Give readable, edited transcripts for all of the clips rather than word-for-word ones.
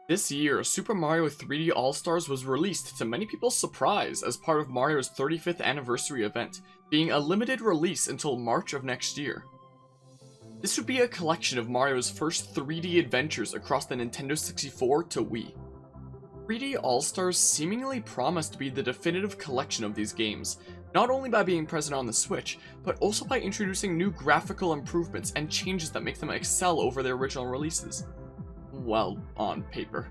This year, Super Mario 3D All-Stars was released to many people's surprise as part of Mario's 35th anniversary event, being a limited release until March of next year. This would be a collection of Mario's first 3D adventures across the Nintendo 64 to Wii. 3D All-Stars seemingly promised to be the definitive collection of these games, not only by being present on the Switch, but also by introducing new graphical improvements and changes that make them excel over their original releases. Well, on paper.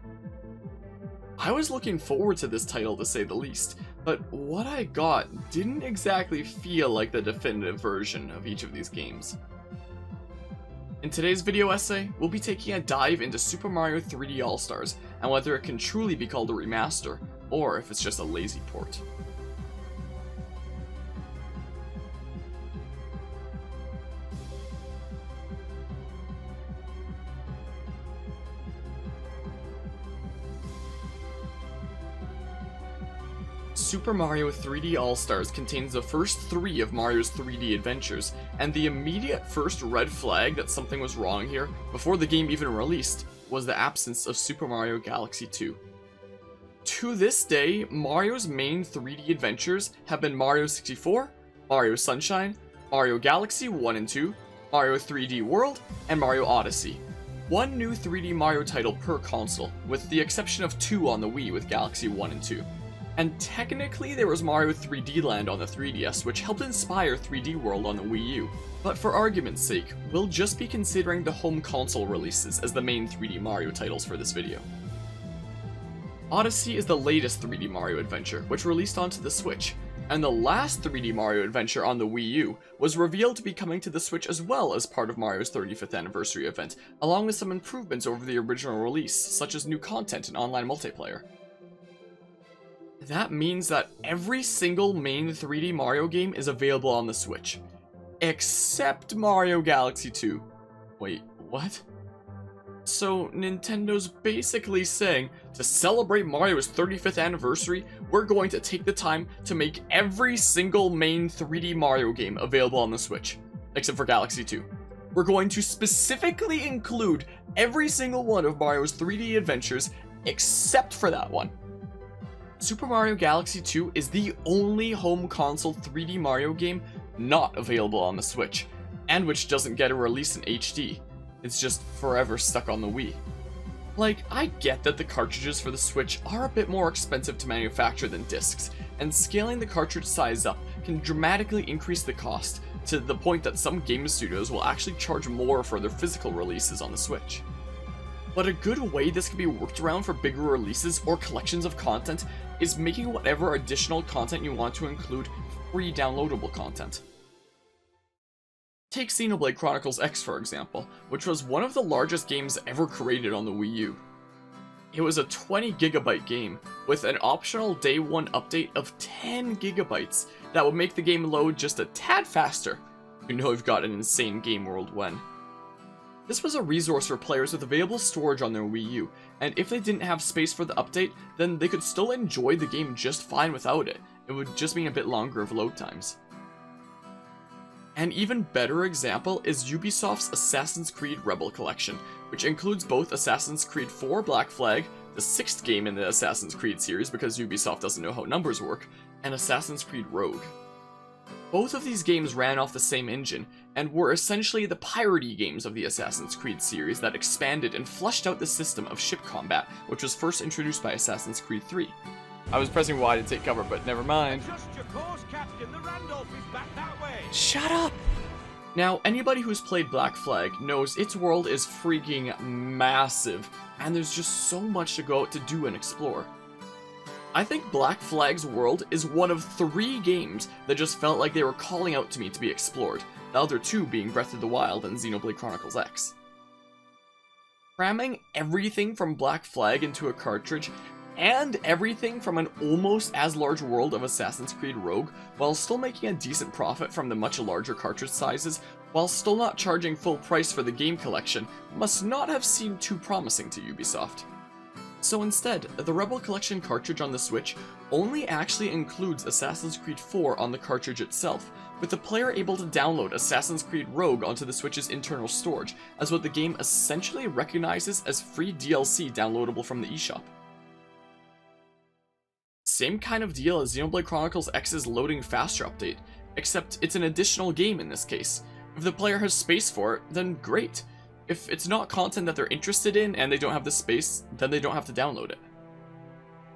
I was looking forward to this title to say the least, but what I got didn't exactly feel like the definitive version of each of these games. In today's video essay, we'll be taking a dive into Super Mario 3D All-Stars and whether it can truly be called a remaster, or if it's just a lazy port. Super Mario 3D All-Stars contains the first 3 of Mario's 3D adventures, and the immediate first red flag that something was wrong here, before the game even released, was the absence of Super Mario Galaxy 2. To this day, Mario's main 3D adventures have been Mario 64, Mario Sunshine, Mario Galaxy 1 and 2, Mario 3D World, and Mario Odyssey. One new 3D Mario title per console, with the exception of 2 on the Wii with Galaxy 1 and 2. And technically there was Mario 3D Land on the 3DS, which helped inspire 3D World on the Wii U. But for argument's sake, we'll just be considering the home console releases as the main 3D Mario titles for this video. Odyssey is the latest 3D Mario adventure, which released onto the Switch, and the last 3D Mario adventure on the Wii U was revealed to be coming to the Switch as well as part of Mario's 35th anniversary event, along with some improvements over the original release, such as new content and online multiplayer. That means that every single main 3D Mario game is available on the Switch. Except Mario Galaxy 2. Wait, what? So Nintendo's basically saying, to celebrate Mario's 35th anniversary, we're going to take the time to make every single main 3D Mario game available on the Switch. Except for Galaxy 2. We're going to specifically include every single one of Mario's 3D adventures, except for that one. Super Mario Galaxy 2 is the only home console 3D Mario game not available on the Switch, and which doesn't get a release in HD. It's just forever stuck on the Wii. Like, I get that the cartridges for the Switch are a bit more expensive to manufacture than discs, and scaling the cartridge size up can dramatically increase the cost, to the point that some game studios will actually charge more for their physical releases on the Switch. But a good way this can be worked around for bigger releases or collections of content is making whatever additional content you want to include free downloadable content. Take Xenoblade Chronicles X for example, which was one of the largest games ever created on the Wii U. It was a 20 gigabyte game with an optional day 1 update of 10 gigabytes that would make the game load just a tad faster. You know you've got an insane game world when. This was a resource for players with available storage on their Wii U, and if they didn't have space for the update, then they could still enjoy the game just fine without it. It would just mean a bit longer of load times. An even better example is Ubisoft's Assassin's Creed Rebel collection, which includes both Assassin's Creed 4 Black Flag, the 6th game in the Assassin's Creed series because Ubisoft doesn't know how numbers work, and Assassin's Creed Rogue. Both of these games ran off the same engine, and were essentially the piratey games of the Assassin's Creed series that expanded and fleshed out the system of ship combat, which was first introduced by Assassin's Creed 3. I was pressing Y to take cover, but never mind. Adjust your course, Captain. The Randolph is back that way. Shut up! Now, anybody who's played Black Flag knows its world is freaking massive, and there's just so much to go out to do and explore. I think Black Flag's world is one of 3 games that just felt like they were calling out to me to be explored, the other 2 being Breath of the Wild and Xenoblade Chronicles X. Cramming everything from Black Flag into a cartridge, and everything from an almost as large world of Assassin's Creed Rogue, while still making a decent profit from the much larger cartridge sizes, while still not charging full price for the game collection, must not have seemed too promising to Ubisoft. So instead, the Rebel Collection cartridge on the Switch only actually includes Assassin's Creed 4 on the cartridge itself, with the player able to download Assassin's Creed Rogue onto the Switch's internal storage, as what the game essentially recognizes as free DLC downloadable from the eShop. Same kind of deal as Xenoblade Chronicles X's Loading Faster update, except it's an additional game in this case. If the player has space for it, then great. If it's not content that they're interested in and they don't have the space, then they don't have to download it.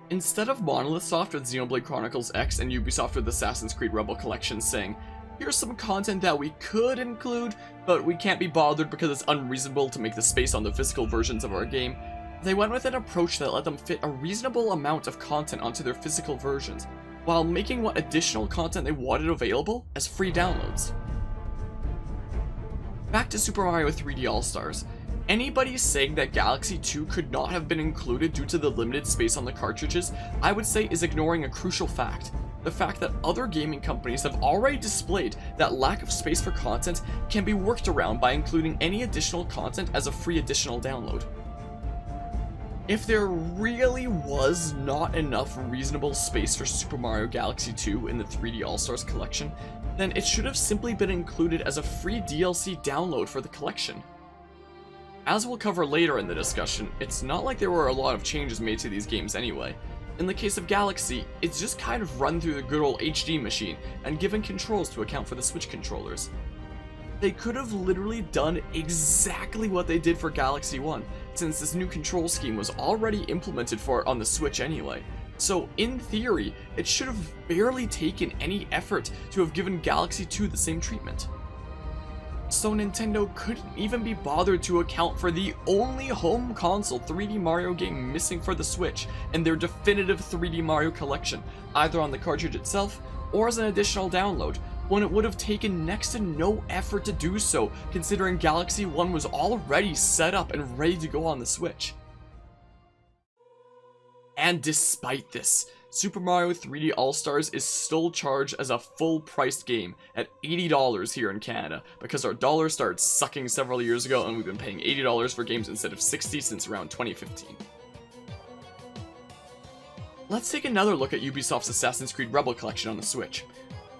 Instead of Monolith Soft with Xenoblade Chronicles X and Ubisoft with Assassin's Creed Rebel Collection saying, here's some content that we could include, but we can't be bothered because it's unreasonable to make the space on the physical versions of our game, they went with an approach that let them fit a reasonable amount of content onto their physical versions, while making what additional content they wanted available as free downloads. Back to Super Mario 3D All-Stars. Anybody saying that Galaxy 2 could not have been included due to the limited space on the cartridges, I would say is ignoring a crucial fact. The fact that other gaming companies have already displayed that lack of space for content can be worked around by including any additional content as a free additional download. If there really was not enough reasonable space for Super Mario Galaxy 2 in the 3D All-Stars collection, then it should have simply been included as a free DLC download for the collection. As we'll cover later in the discussion, it's not like there were a lot of changes made to these games anyway. In the case of Galaxy, it's just kind of run through the good old HD machine and given controls to account for the Switch controllers. They could have literally done exactly what they did for Galaxy 1, since this new control scheme was already implemented for it on the Switch anyway. So in theory, it should have barely taken any effort to have given Galaxy 2 the same treatment. So Nintendo couldn't even be bothered to account for the only home console 3D Mario game missing for the Switch in their definitive 3D Mario collection, either on the cartridge itself or as an additional download, when it would have taken next to no effort to do so, considering Galaxy 1 was already set up and ready to go on the Switch. And despite this, Super Mario 3D All-Stars is still charged as a full-priced game at $80 here in Canada, because our dollar started sucking several years ago and we've been paying $80 for games instead of $60 since around 2015. Let's take another look at Ubisoft's Assassin's Creed Rebel Collection on the Switch.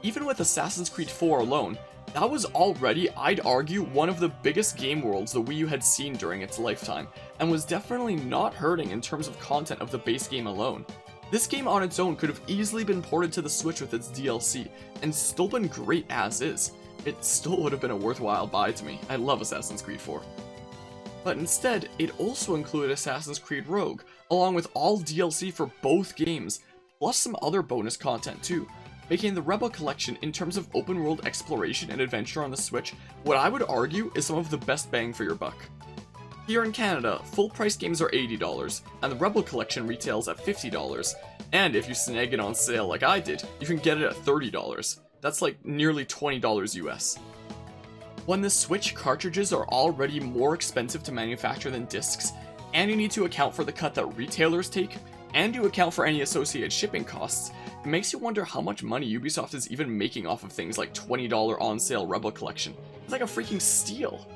Even with Assassin's Creed 4 alone, that was already, I'd argue, one of the biggest game worlds the Wii U had seen during its lifetime, and was definitely not hurting in terms of content of the base game alone. This game on its own could have easily been ported to the Switch with its DLC, and still been great as is. It still would have been a worthwhile buy to me. I love Assassin's Creed 4. But instead, it also included Assassin's Creed Rogue, along with all DLC for both games, plus some other bonus content too, making the Rebel Collection in terms of open world exploration and adventure on the Switch what I would argue is some of the best bang for your buck. Here in Canada, full price games are $80, and the Rebel Collection retails at $50, and if you snag it on sale like I did, you can get it at $30. That's like nearly $20 US. When the Switch cartridges are already more expensive to manufacture than discs, and you need to account for the cut that retailers take, and you account for any associated shipping costs, it makes you wonder how much money Ubisoft is even making off of things like $20 on sale Rebel Collection. It's like a freaking steal.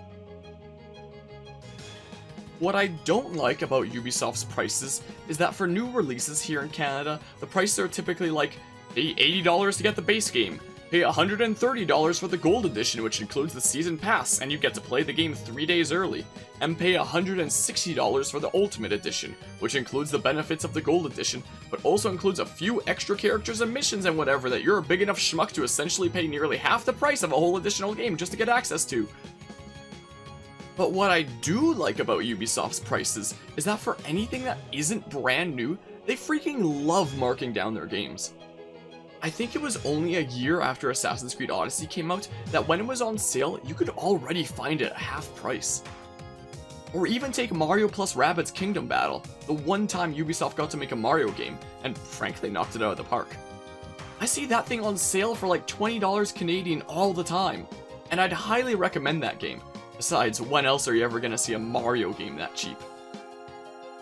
What I don't like about Ubisoft's prices is that for new releases here in Canada, the prices are typically like, pay $80 to get the base game, pay $130 for the Gold Edition, which includes the Season Pass and you get to play the game 3 days early, and pay $160 for the Ultimate Edition, which includes the benefits of the Gold Edition, but also includes a few extra characters and missions and whatever that you're a big enough schmuck to essentially pay nearly half the price of a whole additional game just to get access to. But what I do like about Ubisoft's prices is that for anything that isn't brand new, they freaking love marking down their games. I think it was only a year after Assassin's Creed Odyssey came out that when it was on sale, you could already find it at half price. Or even take Mario plus Rabbids Kingdom Battle, the one time Ubisoft got to make a Mario game, and frankly knocked it out of the park. I see that thing on sale for like $20 Canadian all the time, and I'd highly recommend that game. Besides, when else are you ever gonna see a Mario game that cheap?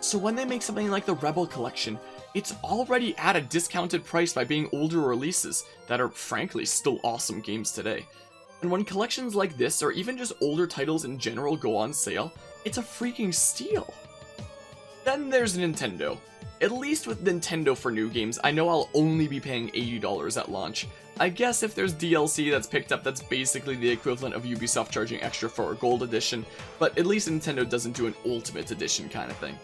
So when they make something like the Rebel Collection, it's already at a discounted price by being older releases that are frankly still awesome games today. And when collections like this, or even just older titles in general, go on sale, it's a freaking steal. Then there's Nintendo. At least with Nintendo for new games, I know I'll only be paying $80 at launch. I guess if there's DLC that's picked up, that's basically the equivalent of Ubisoft charging extra for a gold edition, but at least Nintendo doesn't do an ultimate edition kind of thing.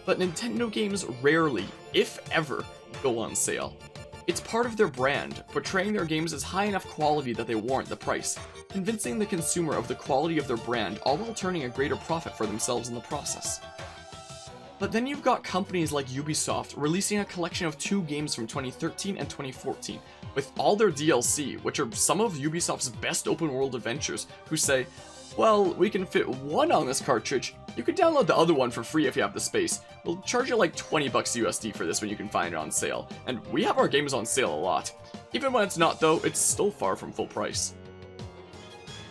But Nintendo games rarely, if ever, go on sale. It's part of their brand, portraying their games as high enough quality that they warrant the price, convincing the consumer of the quality of their brand, all while turning a greater profit for themselves in the process. But then you've got companies like Ubisoft releasing a collection of 2 games from 2013 and 2014, with all their DLC, which are some of Ubisoft's best open world adventures, who say, well, we can fit one on this cartridge, you can download the other one for free if you have the space. We'll charge you like $20 USD for this when you can find it on sale, and we have our games on sale a lot. Even when it's not though, it's still far from full price.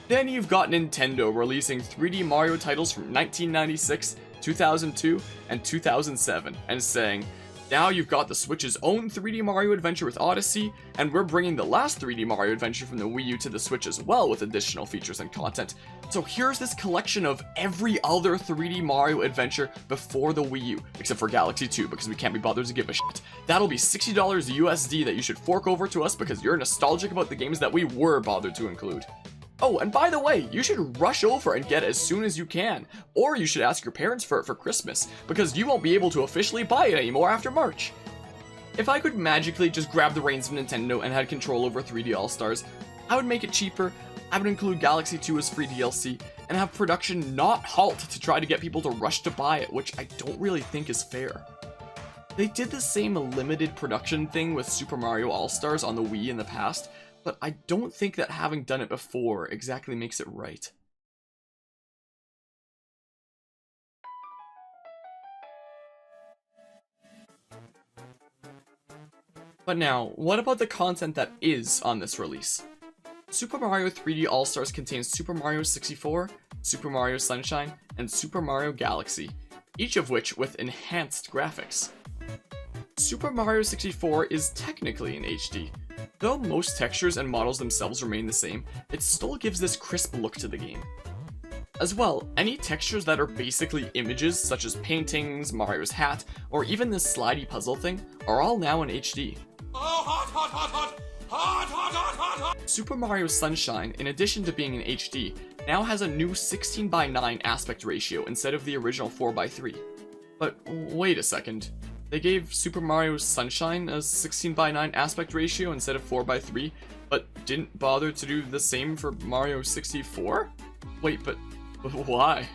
Then you've got Nintendo releasing 3D Mario titles from 1996, 2002, and 2007, and saying, now you've got the Switch's own 3D Mario adventure with Odyssey, and we're bringing the last 3D Mario adventure from the Wii U to the Switch as well with additional features and content. So here's this collection of every other 3D Mario adventure before the Wii U, except for Galaxy 2, because we can't be bothered to give a shit. That'll be $60 USD that you should fork over to us because you're nostalgic about the games that we were bothered to include. Oh, and by the way, you should rush over and get it as soon as you can, or you should ask your parents for it for Christmas, because you won't be able to officially buy it anymore after March. If I could magically just grab the reins of Nintendo and had control over 3D All-Stars, I would make it cheaper, I would include Galaxy 2 as free DLC, and have production not halt to try to get people to rush to buy it, which I don't really think is fair. They did the same limited production thing with Super Mario All-Stars on the Wii in the past, but I don't think that having done it before exactly makes it right. But now, what about the content that is on this release? Super Mario 3D All-Stars contains Super Mario 64, Super Mario Sunshine, and Super Mario Galaxy, each of which with enhanced graphics. Super Mario 64 is technically in HD. Though most textures and models themselves remain the same, it still gives this crisp look to the game. As well, any textures that are basically images, such as paintings, Mario's hat, or even this slidey puzzle thing, are all now in HD. Oh, hot, hot, hot, hot! Hot, hot, hot, hot, hot! Super Mario Sunshine, in addition to being in HD, now has a new 16:9 aspect ratio instead of the original 4:3. But wait a second. They gave Super Mario Sunshine a 16:9 aspect ratio instead of 4:3, but didn't bother to do the same for Mario 64? Wait, but why?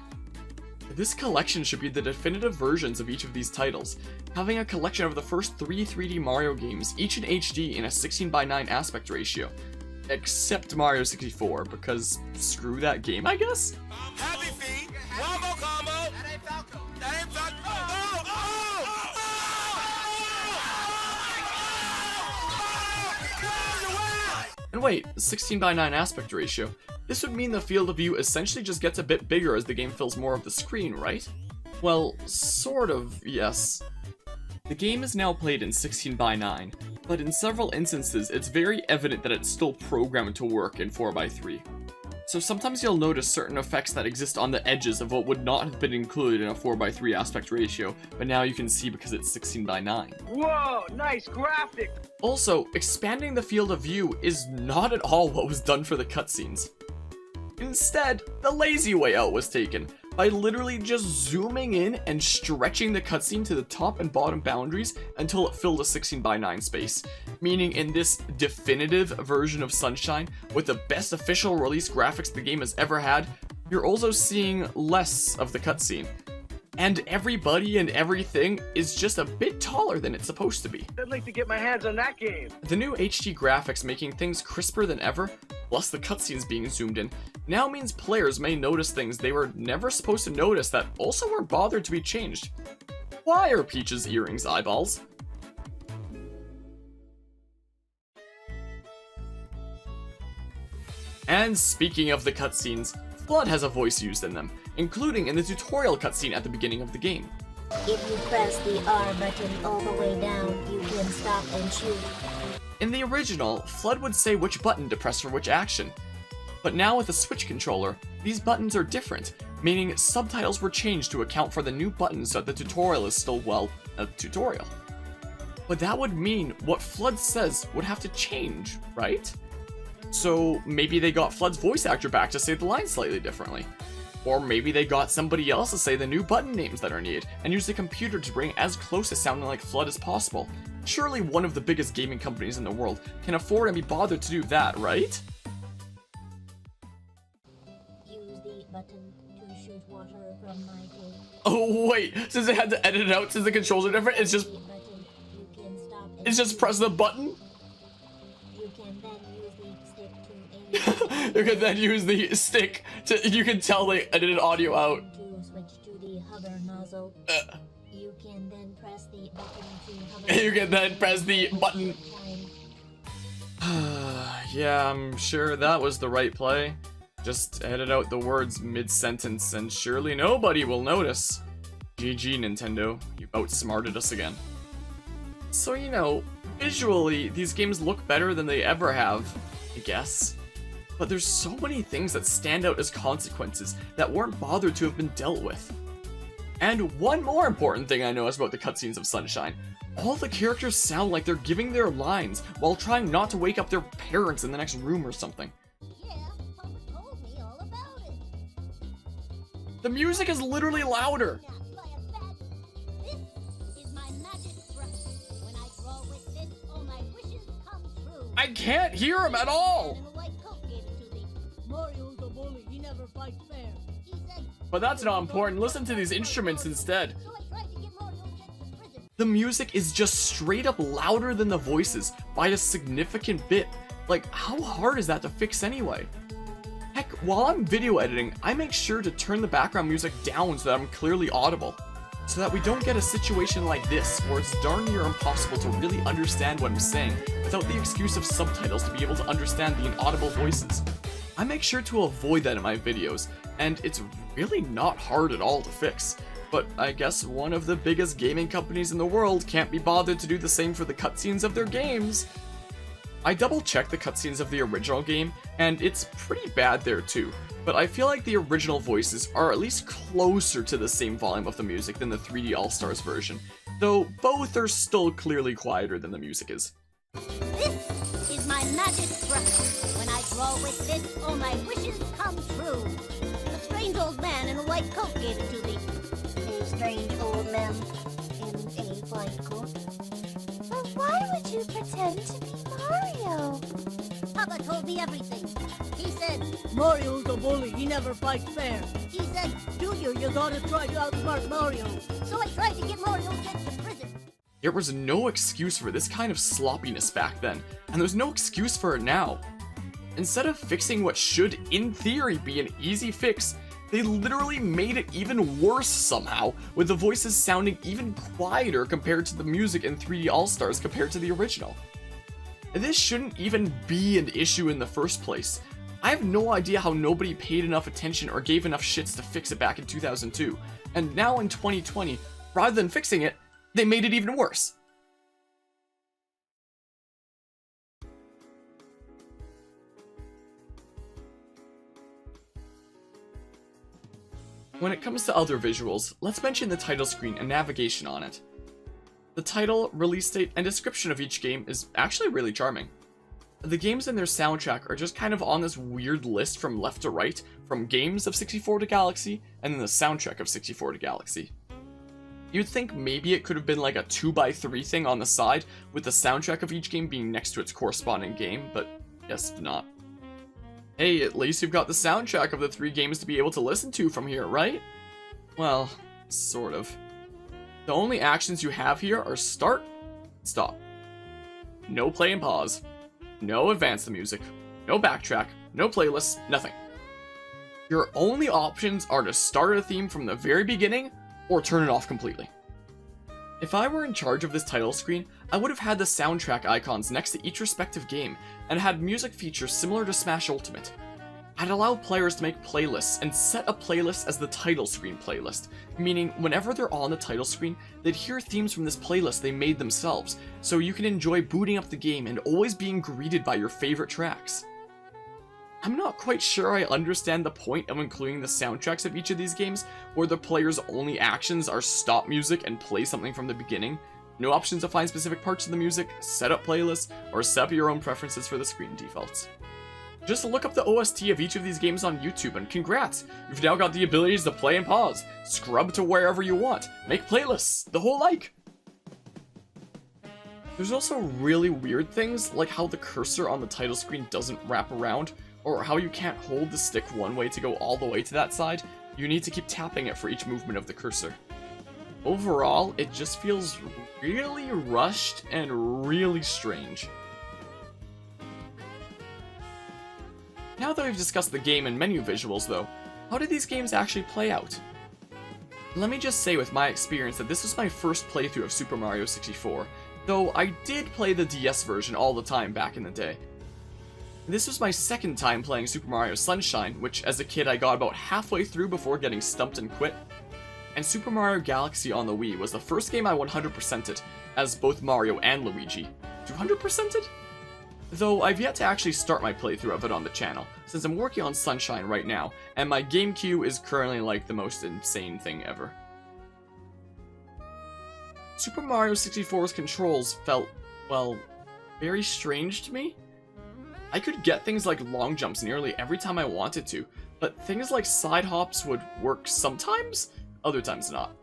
This collection should be the definitive versions of each of these titles, having a collection of the first 3 3D Mario games, each in HD in a 16:9 aspect ratio. Except Mario 64, because screw that game, I guess? Happy feet! Wombo combo! That ain't Falco! That ain't Falco! Oh! Oh! And wait, 16:9 aspect ratio. This would mean the field of view essentially just gets a bit bigger as the game fills more of the screen, right? Well, sort of, yes. The game is now played in 16:9, but in several instances it's very evident that it's still programmed to work in 4:3. So sometimes you'll notice certain effects that exist on the edges of what would not have been included in a 4:3 aspect ratio, but now you can see because it's 16:9. Whoa, nice graphic! Also, expanding the field of view is not at all what was done for the cutscenes. Instead, the lazy way out was taken, by literally just zooming in and stretching the cutscene to the top and bottom boundaries until it filled a 16:9 space. Meaning in this definitive version of Sunshine, with the best official release graphics the game has ever had, you're also seeing less of the cutscene. And everybody and everything is just a bit taller than it's supposed to be. I'd like to get my hands on that game. The new HD graphics making things crisper than ever, plus the cutscenes being zoomed in, now means players may notice things they were never supposed to notice that also weren't bothered to be changed. Why are Peach's earrings eyeballs? And speaking of the cutscenes, Flood has a voice used in them, including in the tutorial cutscene at the beginning of the game. If you press the R button all the way down, you can stop and shoot. In the original, Flood would say which button to press for which action. But now with the Switch controller, these buttons are different, meaning subtitles were changed to account for the new buttons so that the tutorial is still, well, a tutorial. But that would mean what Flood says would have to change, right? So maybe they got Flood's voice actor back to say the lines slightly differently. Or maybe they got somebody else to say the new button names that are needed, and use the computer to bring as close to sounding like Flood as possible. Surely one of the biggest gaming companies in the world can afford and be bothered to do that, right? Use the button to shoot water from my cave. Oh wait, since they had to edit it out since the controls are different, it's just... It's just press the button? You can then use the stick to aim. You can then use the stick to... You can tell they edited audio out. To switch to the hover nozzle. You can then press the button to hover. You can then press the button. Yeah, I'm sure that was the right play. Just edit out the words mid-sentence and surely nobody will notice. GG, Nintendo. You outsmarted us again. So, you know, visually, these games look better than they ever have, I guess. But there's so many things that stand out as consequences that weren't bothered to have been dealt with. And one more important thing I noticed about the cutscenes of Sunshine. All the characters sound like they're giving their lines while trying not to wake up their parents in the next room or something. Yeah, Papa told me all about it. The music is literally louder. I can't hear him at all! But that's not important, listen to these instruments instead. The music is just straight up louder than the voices by a significant bit. Like, how hard is that to fix anyway? Heck, while I'm video editing, I make sure to turn the background music down so that I'm clearly audible. So that we don't get a situation like this, where it's darn near impossible to really understand what I'm saying without the excuse of subtitles to be able to understand the inaudible voices. I make sure to avoid that in my videos, and it's really not hard at all to fix. But I guess one of the biggest gaming companies in the world can't be bothered to do the same for the cutscenes of their games. I double-checked the cutscenes of the original game, and it's pretty bad there too. But I feel like the original voices are at least closer to the same volume of the music than the 3D All-Stars version, though both are still clearly quieter than the music is. This is my magic brush. When I draw with this, all my wishes come true. A strange old man in a white coat gave it to me. A strange old man in a white coat. But why would you pretend to be Mario? Papa told me everything. He said, Mario's a bully, he never fights fair. he said, Junior, you gotta try to outsmart Mario. so I tried to get Mario sent to prison. There was no excuse for this kind of sloppiness back then, and there's no excuse for it now. Instead of fixing what should, in theory, be an easy fix, they literally made it even worse somehow, with the voices sounding even quieter compared to the music in 3D All-Stars compared to the original. This shouldn't even be an issue in the first place. I have no idea how nobody paid enough attention or gave enough shits to fix it back in 2002, and now in 2020, rather than fixing it, they made it even worse. When it comes to other visuals, let's mention the title screen and navigation on it. The title, release date, and description of each game is actually really charming. The games and their soundtrack are just kind of on this weird list from left to right, from games of 64 to Galaxy, and then the soundtrack of 64 to Galaxy. You'd think maybe it could have been like a 2x3 thing on the side, with the soundtrack of each game being next to its corresponding game, but guess not. Hey, at least you've got the soundtrack of the 3 games to be able to listen to from here, right? Well, sort of. The only actions you have here are start, stop. No play and pause. No advance the music. No backtrack. No playlist. Nothing. Your only options are to start a theme from the very beginning, or turn it off completely. If I were in charge of this title screen, I would have had the soundtrack icons next to each respective game, and had music features similar to Smash Ultimate. I'd allow players to make playlists and set a playlist as the title screen playlist, meaning whenever they're on the title screen, they'd hear themes from this playlist they made themselves, so you can enjoy booting up the game and always being greeted by your favorite tracks. I'm not quite sure I understand the point of including the soundtracks of each of these games, where the player's only actions are stop music and play something from the beginning. No options to find specific parts of the music, set up playlists, or set up your own preferences for the screen defaults. Just look up the OST of each of these games on YouTube and congrats! You've now got the abilities to play and pause, scrub to wherever you want, make playlists, the whole like! There's also really weird things, like how the cursor on the title screen doesn't wrap around, or how you can't hold the stick one way to go all the way to that side. You need to keep tapping it for each movement of the cursor. Overall, it just feels really rushed and really strange. Now that we've discussed the game and menu visuals though, how did these games actually play out? Let me just say with my experience that this was my first playthrough of Super Mario 64, though I did play the DS version all the time back in the day. This was my second time playing Super Mario Sunshine, which as a kid I got about halfway through before getting stumped and quit. And Super Mario Galaxy on the Wii was the first game I 100%ed, as both Mario and Luigi. 200%ed? Though I've yet to actually start my playthrough of it on the channel, since I'm working on Sunshine right now, and my game queue is currently like the most insane thing ever. Super Mario 64's controls felt, well, very strange to me. I could get things like long jumps nearly every time I wanted to, but things like side hops would work sometimes, other times not.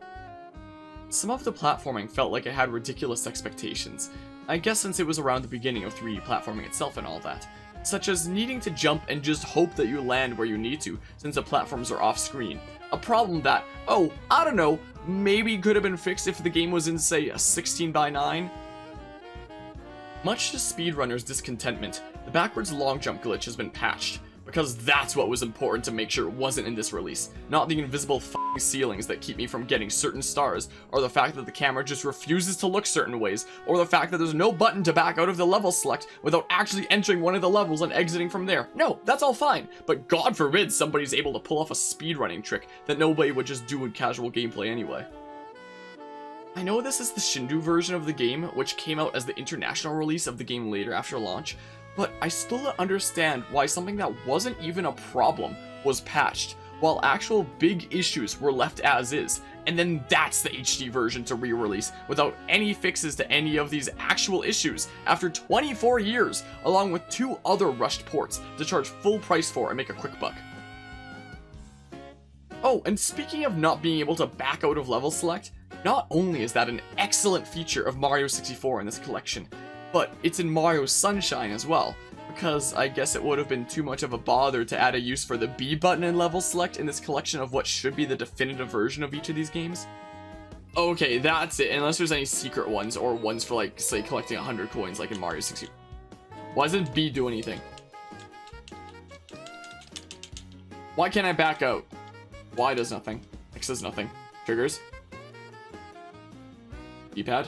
Some of the platforming felt like it had ridiculous expectations, I guess since it was around the beginning of 3D platforming itself and all that, such as needing to jump and just hope that you land where you need to, since the platforms are off screen. A problem that, oh, I don't know, maybe could have been fixed if the game was in, say, a 16:9. Much to speedrunners' discontentment, the backwards long jump glitch has been patched, because that's what was important to make sure it wasn't in this release, not the invisible f***ing ceilings that keep me from getting certain stars, or the fact that the camera just refuses to look certain ways, or the fact that there's no button to back out of the level select without actually entering one of the levels and exiting from there. No, that's all fine, but God forbid somebody's able to pull off a speedrunning trick that nobody would just do in casual gameplay anyway. I know this is the Shindu version of the game, which came out as the international release of the game later after launch, but I still don't understand why something that wasn't even a problem was patched, while actual big issues were left as is, and then that's the HD version to re-release without any fixes to any of these actual issues after 24 years, along with 2 other rushed ports to charge full price for and make a quick buck. Oh, and speaking of not being able to back out of level select, not only is that an excellent feature of Mario 64 in this collection, but it's in Mario Sunshine as well, because I guess it would have been too much of a bother to add a use for the B button in level select in this collection of what should be the definitive version of each of these games. Okay, that's it, unless there's any secret ones, or ones for like, say, collecting 100 coins like in Mario 64. Why doesn't B do anything? Why can't I back out? Y does nothing. X does nothing. Triggers. D-pad.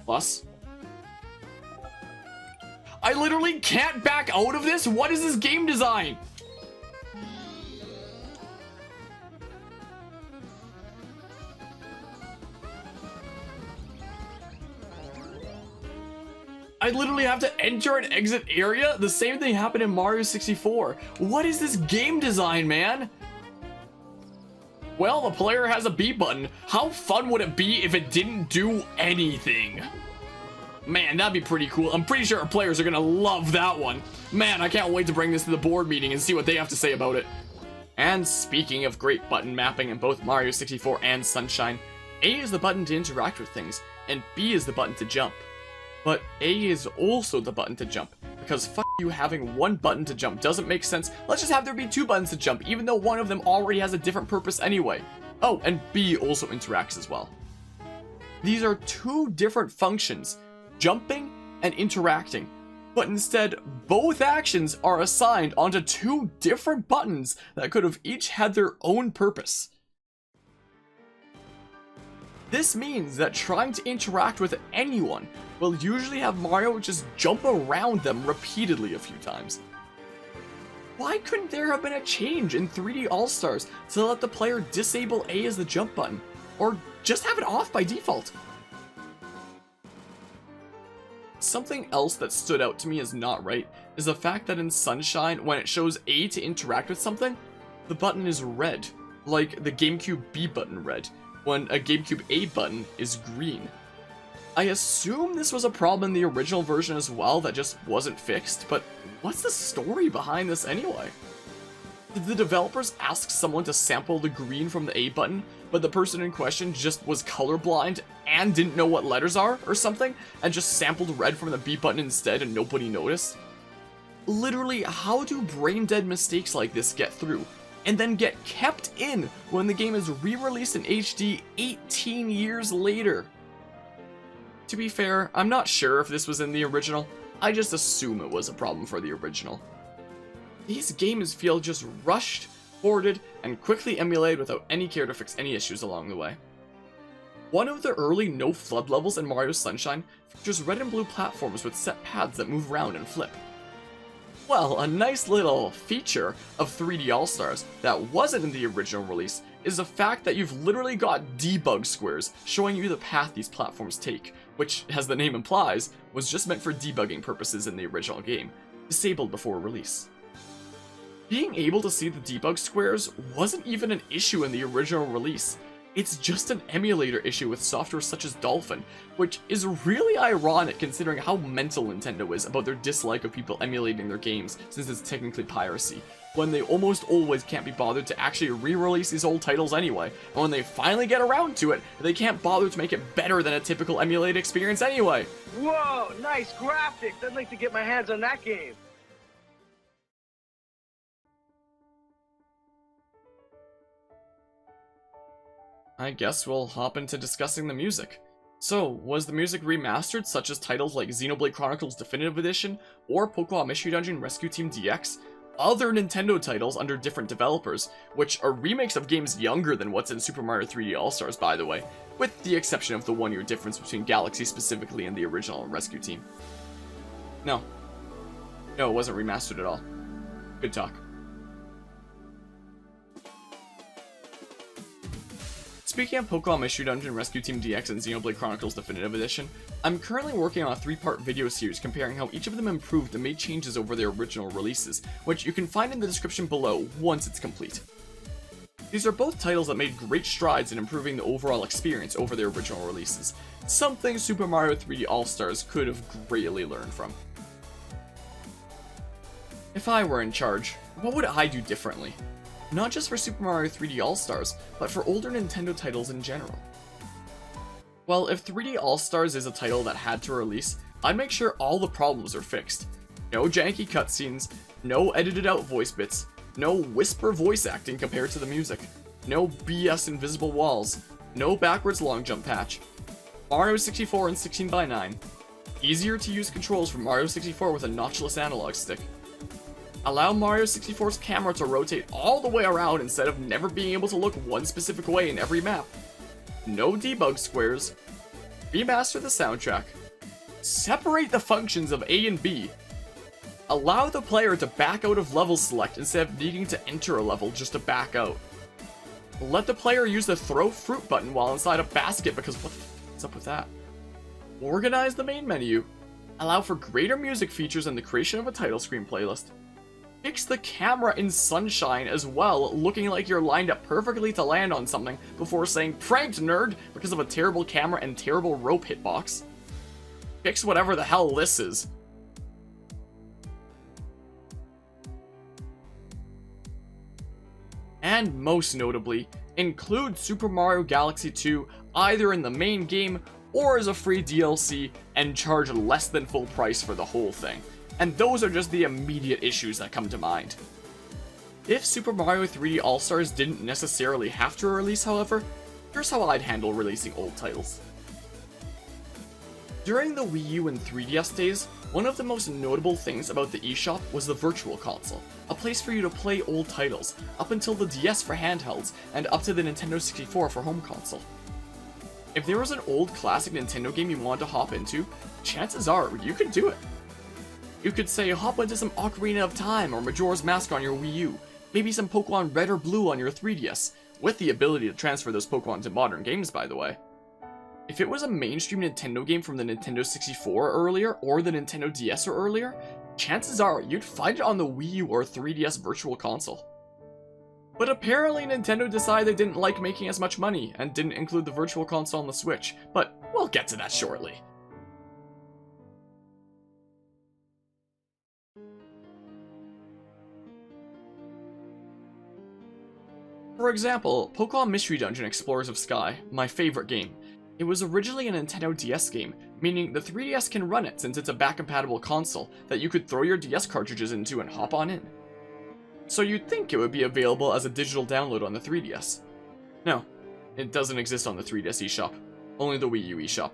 Plus. I literally can't back out of this? What is this game design? I literally have to enter and exit area? The same thing happened in Mario 64. What is this game design, man? Well, the player has a B button. How fun would it be if it didn't do anything? Man, that'd be pretty cool. I'm pretty sure our players are gonna love that one. Man, I can't wait to bring this to the board meeting and see what they have to say about it. And speaking of great button mapping in both Mario 64 and Sunshine, A is the button to interact with things, and B is the button to jump. But A is also the button to jump, because fuck you, having one button to jump doesn't make sense. Let's just have there be 2 buttons to jump, even though one of them already has a different purpose anyway. Oh, and B also interacts as well. These are 2 different functions, jumping and interacting, but instead both actions are assigned onto 2 different buttons that could have each had their own purpose. This means that trying to interact with anyone will usually have Mario just jump around them repeatedly a few times. Why couldn't there have been a change in 3D All-Stars to let the player disable A as the jump button, or just have it off by default? Something else that stood out to me as not right is the fact that in Sunshine, when it shows A to interact with something, the button is red, like the GameCube B button red, when a GameCube A button is green. I assume this was a problem in the original version as well that just wasn't fixed, but what's the story behind this anyway? Did the developers ask someone to sample the green from the A button, but the person in question just was colorblind and didn't know what letters are or something, and just sampled red from the B button instead and nobody noticed? Literally, how do brain-dead mistakes like this get through, and then get kept in when the game is re-released in HD 18 years later? To be fair, I'm not sure if this was in the original, I just assume it was a problem for the original. These games feel just rushed, ported, and quickly emulated without any care to fix any issues along the way. One of the early no-FLUDD levels in Mario Sunshine features red and blue platforms with set paths that move around and flip. Well, a nice little feature of 3D All-Stars that wasn't in the original release is the fact that you've literally got debug squares showing you the path these platforms take, which, as the name implies, was just meant for debugging purposes in the original game, disabled before release. Being able to see the debug squares wasn't even an issue in the original release. It's just an emulator issue with software such as Dolphin, which is really ironic considering how mental Nintendo is about their dislike of people emulating their games, since it's technically piracy, when they almost always can't be bothered to actually re-release these old titles anyway, and when they finally get around to it, they can't bother to make it better than a typical emulated experience anyway. Whoa, nice graphics! I'd like to get my hands on that game. I guess we'll hop into discussing the music. So, was the music remastered, such as titles like Xenoblade Chronicles Definitive Edition or Pokemon Mystery Dungeon Rescue Team DX? Other Nintendo titles under different developers, which are remakes of games younger than what's in Super Mario 3D All-Stars, by the way, with the exception of the 1-year difference between Galaxy specifically and the original Rescue Team. No, it wasn't remastered at all. Good talk. Speaking of Pokemon Mystery Dungeon Rescue Team DX and Xenoblade Chronicles Definitive Edition, I'm currently working on a 3-part video series comparing how each of them improved and made changes over their original releases, which you can find in the description below once it's complete. These are both titles that made great strides in improving the overall experience over their original releases, something Super Mario 3D All-Stars could have greatly learned from. If I were in charge, what would I do differently? Not just for Super Mario 3D All-Stars, but for older Nintendo titles in general. Well, if 3D All-Stars is a title that had to release, I'd make sure all the problems are fixed. No janky cutscenes, no edited out voice bits, no whisper voice acting compared to the music, no BS invisible walls, no backwards long jump patch, Mario 64 and 16:9, easier to use controls for Mario 64 with a notchless analog stick, allow Mario 64's camera to rotate all the way around instead of never being able to look one specific way in every map. No debug squares. Remaster the soundtrack. Separate the functions of A and B. Allow the player to back out of level select instead of needing to enter a level just to back out. Let the player use the throw fruit button while inside a basket because what's up with that? Organize the main menu. Allow for greater music features and the creation of a title screen playlist. Fix the camera in Sunshine as well, looking like you're lined up perfectly to land on something before saying pranked nerd because of a terrible camera and terrible rope hitbox. Fix whatever the hell this is. And most notably, include Super Mario Galaxy 2 either in the main game or as a free DLC and charge less than full price for the whole thing. And those are just the immediate issues that come to mind. If Super Mario 3D All-Stars didn't necessarily have to release, however, here's how I'd handle releasing old titles. During the Wii U and 3DS days, one of the most notable things about the eShop was the Virtual Console, a place for you to play old titles, up until the DS for handhelds, and up to the Nintendo 64 for home console. If there was an old classic Nintendo game you wanted to hop into, chances are you could do it. You could say hop into some Ocarina of Time or Majora's Mask on your Wii U, maybe some Pokemon Red or Blue on your 3DS, with the ability to transfer those Pokemon to modern games, by the way. if it was a mainstream Nintendo game from the Nintendo 64 or earlier, or the Nintendo DS or earlier, chances are you'd find it on the Wii U or 3DS Virtual Console. But apparently Nintendo decided they didn't like making as much money, and didn't include the Virtual Console on the Switch, but we'll get to that shortly. For example, Pokemon Mystery Dungeon Explorers of Sky, my favorite game. It was originally a Nintendo DS game, meaning the 3DS can run it since it's a back-compatible console that you could throw your DS cartridges into and hop on in. So you'd think it would be available as a digital download on the 3DS. No, it doesn't exist on the 3DS eShop, only the Wii U eShop,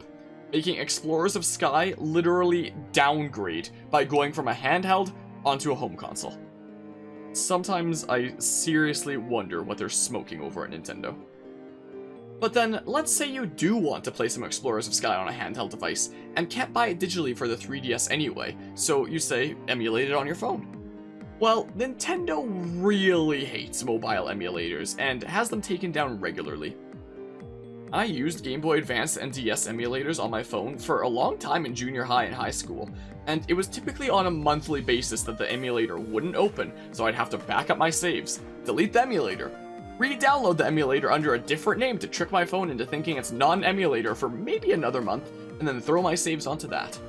making Explorers of Sky literally downgrade by going from a handheld onto a home console. Sometimes I seriously wonder what they're smoking over at Nintendo. But then, let's say you do want to play some Explorers of Sky on a handheld device, and can't buy it digitally for the 3DS anyway, so you say, emulate it on your phone. Well, Nintendo really hates mobile emulators, and has them taken down regularly. I used Game Boy Advance and DS emulators on my phone for a long time in junior high and high school, and it was typically on a monthly basis that the emulator wouldn't open, so I'd have to back up my saves, delete the emulator, re-download the emulator under a different name to trick my phone into thinking it's not an emulator for maybe another month, and then throw my saves onto that.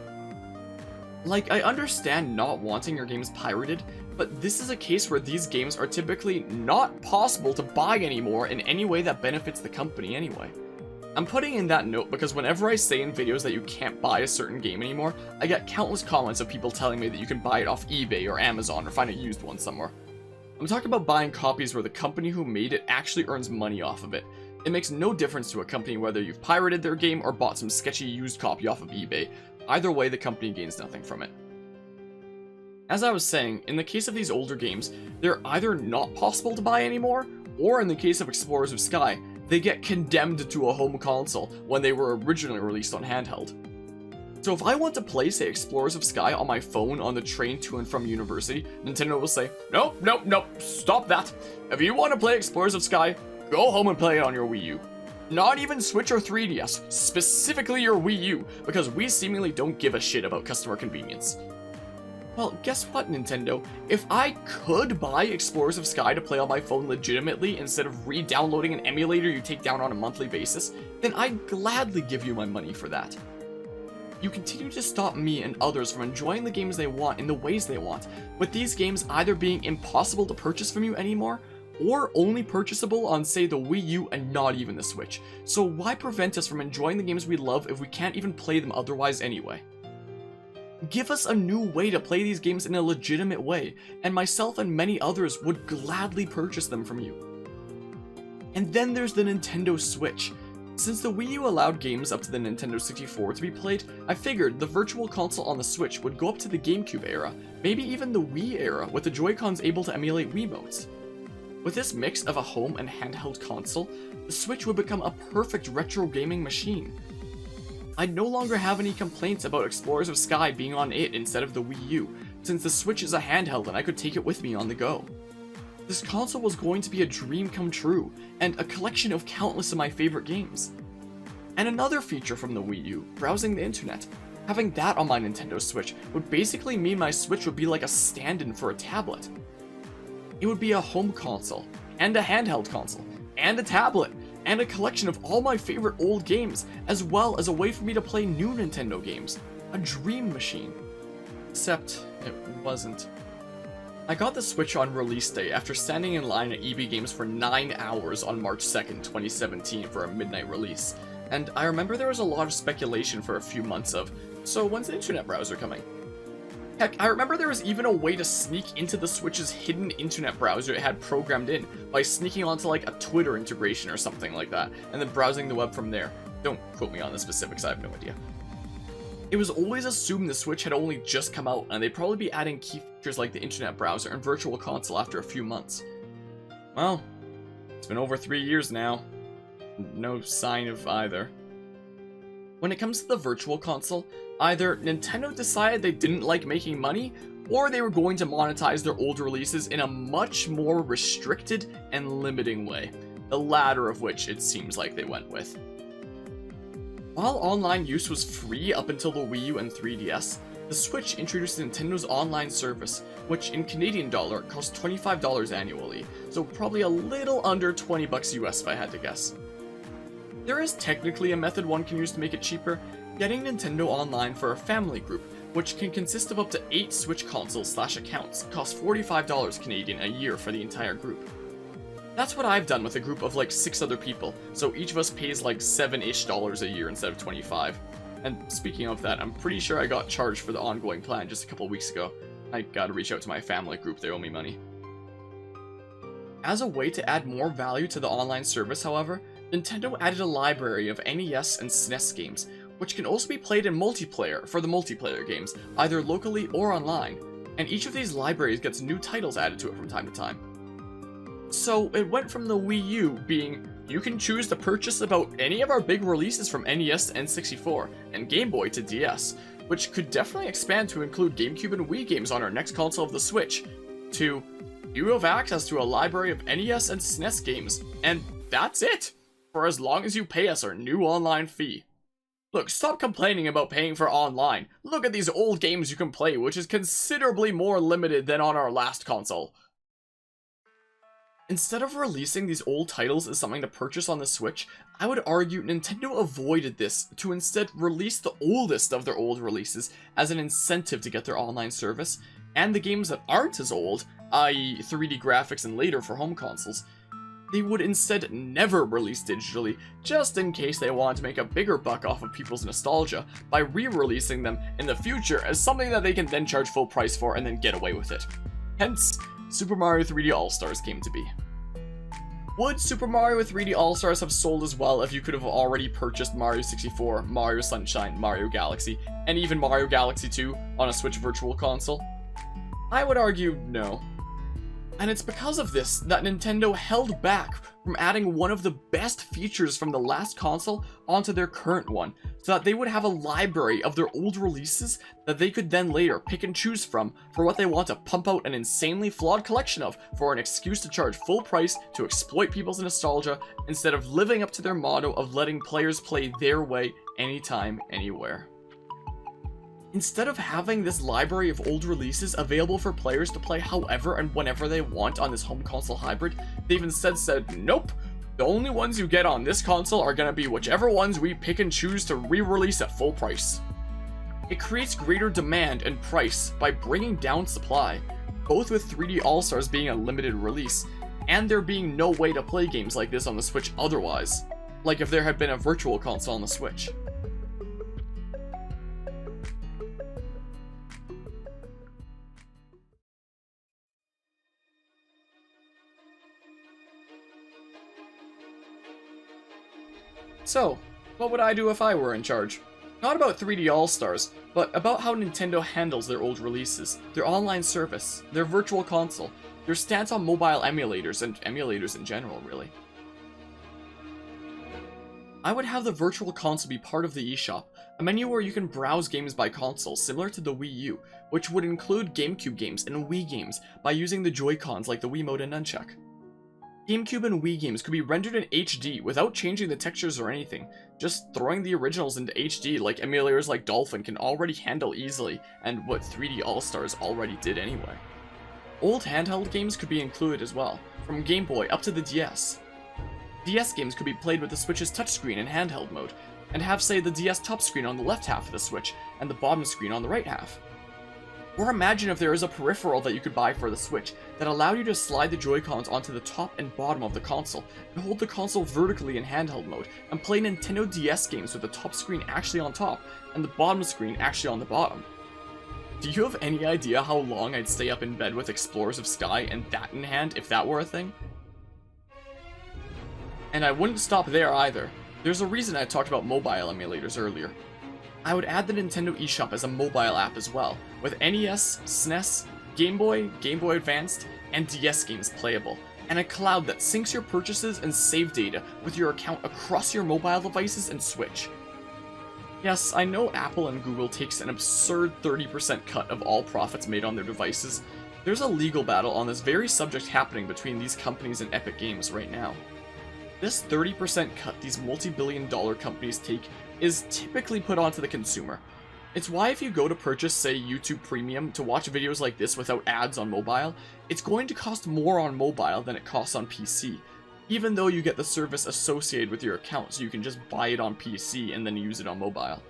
Like, I understand not wanting your games pirated, but this is a case where these games are typically not possible to buy anymore in any way that benefits the company anyway. I'm putting in that note because whenever I say in videos that you can't buy a certain game anymore, I get countless comments of people telling me that you can buy it off eBay or Amazon or find a used one somewhere. I'm talking about buying copies where the company who made it actually earns money off of it. It makes no difference to a company whether you've pirated their game or bought some sketchy used copy off of eBay. Either way, the company gains nothing from it. As I was saying, in the case of these older games, they're either not possible to buy anymore, or in the case of Explorers of Sky, they get condemned to a home console when they were originally released on handheld. So if I want to play, say, Explorers of Sky on my phone on the train to and from university, Nintendo will say, nope, nope, nope, stop that. If you want to play Explorers of Sky, go home and play it on your Wii U. Not even Switch or 3DS, specifically your Wii U, because we seemingly don't give a shit about customer convenience. Well, guess what, Nintendo? If I could buy Explorers of Sky to play on my phone legitimately instead of re-downloading an emulator you take down on a monthly basis, then I'd gladly give you my money for that. You continue to stop me and others from enjoying the games they want in the ways they want, with these games either being impossible to purchase from you anymore, or only purchasable on, say, the Wii U and not even the Switch. So why prevent us from enjoying the games we love if we can't even play them otherwise anyway? Give us a new way to play these games in a legitimate way, and myself and many others would gladly purchase them from you. And then there's the Nintendo Switch. Since the Wii U allowed games up to the Nintendo 64 to be played, I figured the Virtual Console on the Switch would go up to the GameCube era, maybe even the Wii era, with the Joy-Cons able to emulate Wiimotes. With this mix of a home and handheld console, the Switch would become a perfect retro gaming machine. I'd no longer have any complaints about Explorers of Sky being on it instead of the Wii U, since the Switch is a handheld and I could take it with me on the go. This console was going to be a dream come true, and a collection of countless of my favorite games. And another feature from the Wii U, browsing the internet. Having that on my Nintendo Switch would basically mean my Switch would be like a stand-in for a tablet. It would be a home console, and a handheld console, and a tablet, and a collection of all my favorite old games, as well as a way for me to play new Nintendo games. A dream machine. Except, it wasn't. I got the Switch on release day after standing in line at EB Games for 9 hours on March 2nd, 2017 for a midnight release, and I remember there was a lot of speculation for a few months of, so when's the internet browser coming? Heck, I remember there was even a way to sneak into the Switch's hidden internet browser it had programmed in by sneaking onto like a Twitter integration or something like that, and then browsing the web from there. Don't quote me on the specifics, I have no idea. It was always assumed the Switch had only just come out, and they'd probably be adding key features like the internet browser and virtual console after a few months. Well, it's been over 3 years now. No sign of either. When it comes to the virtual console, either Nintendo decided they didn't like making money, or they were going to monetize their old releases in a much more restricted and limiting way, the latter of which it seems like they went with. While online use was free up until the Wii U and 3DS, the Switch introduced Nintendo's online service, which in Canadian dollar costs $25 annually, so probably a little under $20 US if I had to guess. There is technically a method one can use to make it cheaper, getting Nintendo Online for a family group, which can consist of up to 8 Switch consoles/accounts, costs $45 Canadian a year for the entire group. That's what I've done with a group of like 6 other people, so each of us pays like $7-ish a year instead of 25. And speaking of that, I'm pretty sure I got charged for the ongoing plan just a couple weeks ago. I gotta reach out to my family group, they owe me money. As a way to add more value to the online service, however, Nintendo added a library of NES and SNES games, which can also be played in multiplayer for the multiplayer games, either locally or online, and each of these libraries gets new titles added to it from time to time. So it went from the Wii U being, you can choose to purchase about any of our big releases from NES to N64, and Game Boy to DS, which could definitely expand to include GameCube and Wii games on our next console of the Switch, to, you have access to a library of NES and SNES games, and that's it, for as long as you pay us our new online fee. Look, stop complaining about paying for online. Look at these old games you can play, which is considerably more limited than on our last console. Instead of releasing these old titles as something to purchase on the Switch, I would argue Nintendo avoided this to instead release the oldest of their old releases as an incentive to get their online service, and the games that aren't as old, i.e. 3D graphics and later for home consoles, they would instead never release digitally, just in case they wanted to make a bigger buck off of people's nostalgia by re-releasing them in the future as something that they can then charge full price for and then get away with it. Hence, Super Mario 3D All-Stars came to be. Would Super Mario 3D All-Stars have sold as well if you could have already purchased Mario 64, Mario Sunshine, Mario Galaxy, and even Mario Galaxy 2 on a Switch Virtual Console? I would argue no. And it's because of this that Nintendo held back from adding one of the best features from the last console onto their current one, so that they would have a library of their old releases that they could then later pick and choose from for what they want to pump out an insanely flawed collection of for an excuse to charge full price to exploit people's nostalgia instead of living up to their motto of letting players play their way anytime, anywhere. Instead of having this library of old releases available for players to play however and whenever they want on this home console hybrid, they've instead said, nope, the only ones you get on this console are gonna be whichever ones we pick and choose to re-release at full price. It creates greater demand and price by bringing down supply, both with 3D All-Stars being a limited release, and there being no way to play games like this on the Switch otherwise, like if there had been a virtual console on the Switch. So, what would I do if I were in charge? Not about 3D All-Stars, but about how Nintendo handles their old releases, their online service, their virtual console, their stance on mobile emulators, and emulators in general, really. I would have the virtual console be part of the eShop, a menu where you can browse games by console similar to the Wii U, which would include GameCube games and Wii games by using the Joy-Cons like the Wiimote and Nunchuck. GameCube and Wii games could be rendered in HD without changing the textures or anything, just throwing the originals into HD like emulators like Dolphin can already handle easily, and what 3D All-Stars already did anyway. Old handheld games could be included as well, from Game Boy up to the DS. DS games could be played with the Switch's touchscreen in handheld mode, and have, say, the DS top screen on the left half of the Switch, and the bottom screen on the right half. Or imagine if there is a peripheral that you could buy for the Switch that allowed you to slide the Joy-Cons onto the top and bottom of the console, and hold the console vertically in handheld mode, and play Nintendo DS games with the top screen actually on top, and the bottom screen actually on the bottom. Do you have any idea how long I'd stay up in bed with Explorers of Sky and that in hand if that were a thing? And I wouldn't stop there either. There's a reason I talked about mobile emulators earlier. I would add the Nintendo eShop as a mobile app as well, with NES, SNES, Game Boy, Game Boy Advanced, and DS games playable, and a cloud that syncs your purchases and save data with your account across your mobile devices and Switch. Yes, I know Apple and Google takes an absurd 30% cut of all profits made on their devices. There's a legal battle on this very subject happening between these companies and Epic Games right now. This 30% cut these multi-billion-dollar companies take is typically put onto the consumer. It's why if you go to purchase, say, YouTube Premium to watch videos like this without ads on mobile, it's going to cost more on mobile than it costs on PC, even though you get the service associated with your account, so you can just buy it on PC and then use it on mobile.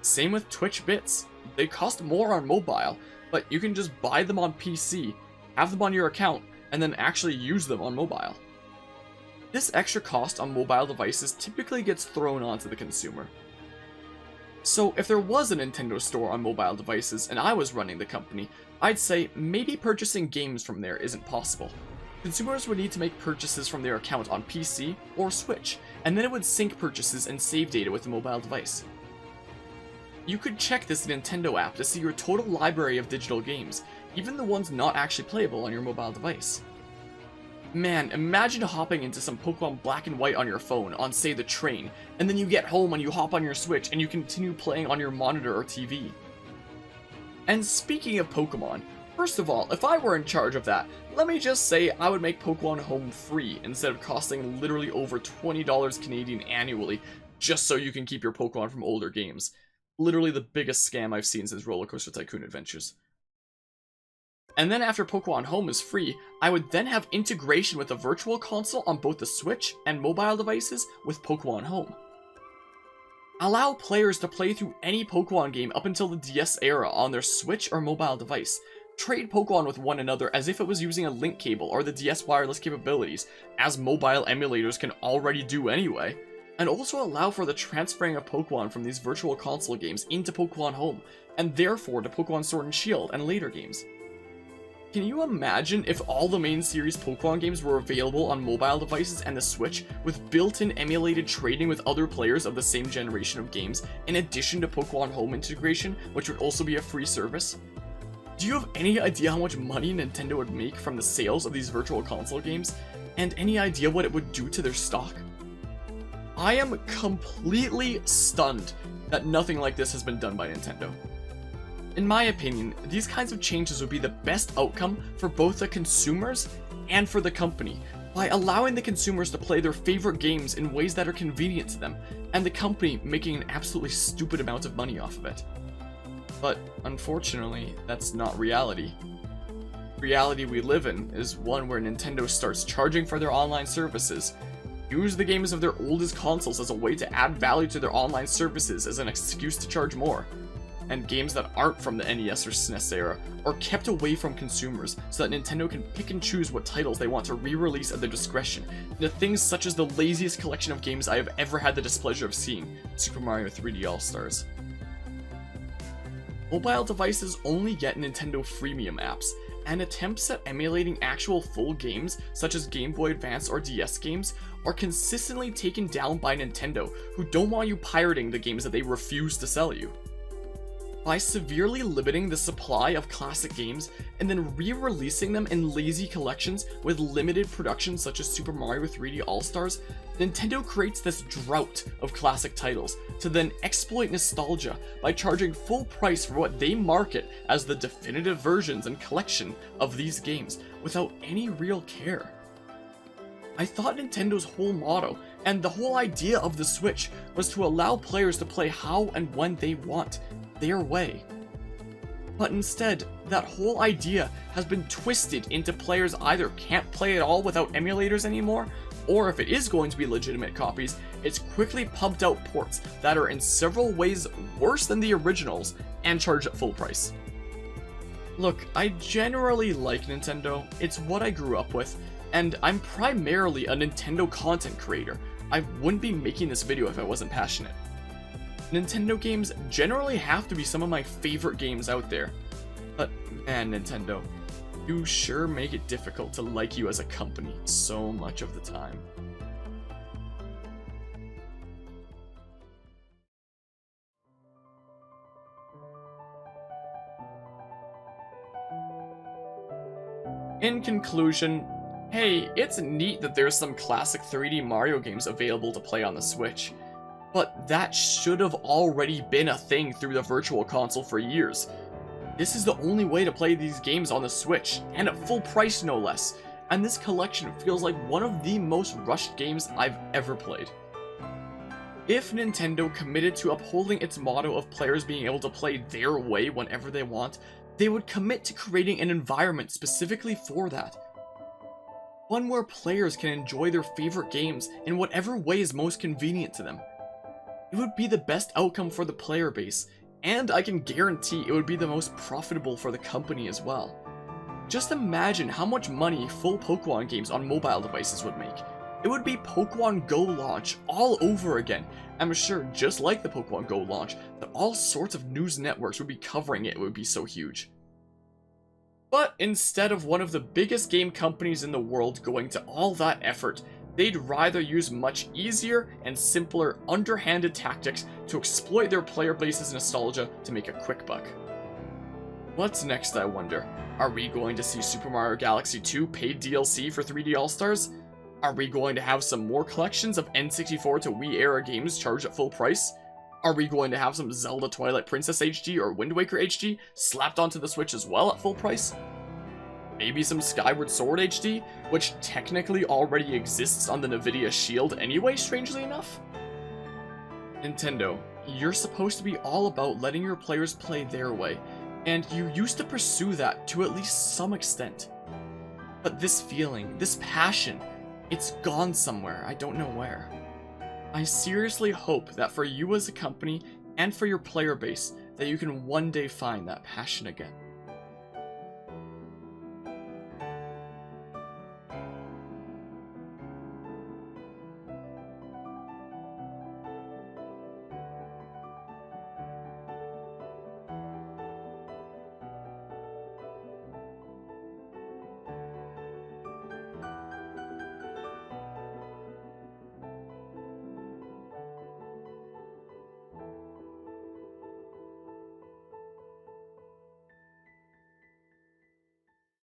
Same with Twitch bits. They cost more on mobile, but you can just buy them on PC, have them on your account, and then actually use them on mobile. This extra cost on mobile devices typically gets thrown onto the consumer. So if there was a Nintendo store on mobile devices and I was running the company, I'd say maybe purchasing games from there isn't possible. Consumers would need to make purchases from their account on PC or Switch, and then it would sync purchases and save data with the mobile device. You could check this Nintendo app to see your total library of digital games, even the ones not actually playable on your mobile device. Man, imagine hopping into some Pokemon Black and White on your phone on, say, the train, and then you get home and you hop on your Switch and you continue playing on your monitor or TV. And speaking of Pokemon, first of all, if I were in charge of that, let me just say I would make Pokemon Home free instead of costing literally over $20 Canadian annually just so you can keep your Pokemon from older games. Literally the biggest scam I've seen since Roller Coaster Tycoon Adventures. And then after Pokemon Home is free, I would then have integration with the Virtual Console on both the Switch and mobile devices with Pokemon Home. Allow players to play through any Pokemon game up until the DS era on their Switch or mobile device. Trade Pokemon with one another as if it was using a link cable or the DS wireless capabilities, as mobile emulators can already do anyway. And also allow for the transferring of Pokemon from these Virtual Console games into Pokemon Home, and therefore to Pokemon Sword and Shield and later games. Can you imagine if all the main series Pokemon games were available on mobile devices and the Switch, with built-in emulated trading with other players of the same generation of games, in addition to Pokemon Home integration, which would also be a free service? Do you have any idea how much money Nintendo would make from the sales of these Virtual Console games, and any idea what it would do to their stock? I am completely stunned that nothing like this has been done by Nintendo. In my opinion, these kinds of changes would be the best outcome for both the consumers and for the company, by allowing the consumers to play their favorite games in ways that are convenient to them, and the company making an absolutely stupid amount of money off of it. But unfortunately, that's not reality. The reality we live in is one where Nintendo starts charging for their online services, use the games of their oldest consoles as a way to add value to their online services as an excuse to charge more, and games that aren't from the NES or SNES era are kept away from consumers so that Nintendo can pick and choose what titles they want to re-release at their discretion into things such as the laziest collection of games I have ever had the displeasure of seeing, Super Mario 3D All-Stars. Mobile devices only get Nintendo freemium apps, and attempts at emulating actual full games such as Game Boy Advance or DS games are consistently taken down by Nintendo, who don't want you pirating the games that they refuse to sell you. By severely limiting the supply of classic games and then re-releasing them in lazy collections with limited productions such as Super Mario 3D All-Stars, Nintendo creates this drought of classic titles to then exploit nostalgia by charging full price for what they market as the definitive versions and collection of these games without any real care. I thought Nintendo's whole motto and the whole idea of the Switch was to allow players to play how and when they want, their way. But instead, that whole idea has been twisted into players either can't play at all without emulators anymore, or if it is going to be legitimate copies, it's quickly pumped out ports that are in several ways worse than the originals and charged at full price. Look, I generally like Nintendo, it's what I grew up with, and I'm primarily a Nintendo content creator. I wouldn't be making this video if I wasn't passionate. Nintendo games generally have to be some of my favorite games out there. But man, Nintendo, you sure make it difficult to like you as a company so much of the time. In conclusion, hey, it's neat that there's some classic 3D Mario games available to play on the Switch. But that should have already been a thing through the Virtual Console for years. This is the only way to play these games on the Switch, and at full price no less, and this collection feels like one of the most rushed games I've ever played. If Nintendo committed to upholding its motto of players being able to play their way whenever they want, they would commit to creating an environment specifically for that. One where players can enjoy their favorite games in whatever way is most convenient to them. It would be the best outcome for the player base, and I can guarantee it would be the most profitable for the company as well. Just imagine how much money full Pokemon games on mobile devices would make. It would be Pokemon Go launch all over again. I'm sure, just like the Pokemon Go launch, that all sorts of news networks would be covering it. It would be so huge. But instead of one of the biggest game companies in the world going to all that effort, they'd rather use much easier and simpler underhanded tactics to exploit their player base's nostalgia to make a quick buck. What's next, I wonder? Are we going to see Super Mario Galaxy 2 paid DLC for 3D All-Stars? Are we going to have some more collections of N64 to Wii era games charged at full price? Are we going to have some Zelda Twilight Princess HD or Wind Waker HD slapped onto the Switch as well at full price? Maybe some Skyward Sword HD, which technically already exists on the Nvidia Shield anyway, strangely enough? Nintendo, you're supposed to be all about letting your players play their way, and you used to pursue that to at least some extent. But this feeling, this passion, it's gone somewhere, I don't know where. I seriously hope that for you as a company, and for your player base, that you can one day find that passion again.